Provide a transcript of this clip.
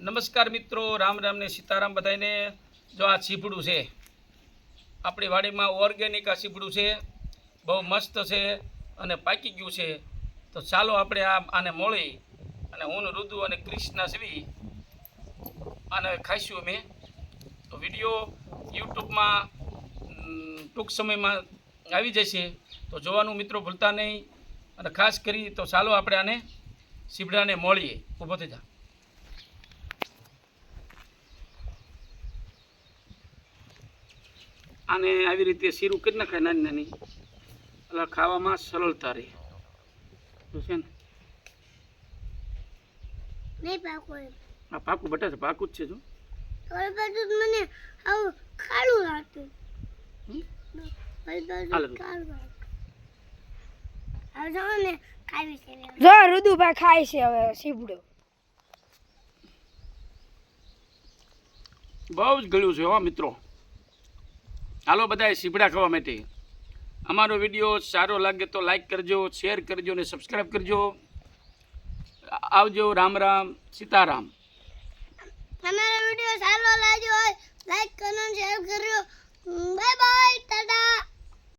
નમસ્કાર મિત્રો, રામ રામ ને સીતારામ બધાને। જો આ સીપડું છે આપણી વાડીમાં, ઓર્ગેનિક આ સીપડું છે, બહુ મસ્ત છે અને પાકી ગયું છે। તો ચાલો આપણે આને મોળી અને હું રુદુ અને કૃષ્ણા સીવી આને ખાઈશું અમે। તો વિડીયો યુટ્યુબમાં ટૂંક સમયમાં આવી જશે, તો જોવાનું મિત્રો ભૂલતા નહીં। અને ખાસ કરી તો ચાલો આપણે આને સીપડાને મોળીએ। ઊભો થઈ જા। આને આવી રીતે શીરું કરી નાખાય નાની નાની, એટલે ખાવામાં સરળતા રહે। તો છે ને નહીં પાકું, આ પાકું બટા છે, પાકું જ છે। જો થોડી બાજુ મને આવું ખાડું લાગતું, હાલો ને ખાવી છે। જો રુદુભાઈ ખાય છે હવે સીપડો। બહુ જ ગળ્યું છે હો મિત્રો। હાલો બધાએ સીપડા ખાવા માટે। અમારો વિડીયો સારો લાગે તો લાઈક કરજો, શેર કરજો અને સબસ્ક્રાઈબ કરજો। આવજો। રામ રામ, સીતારામ।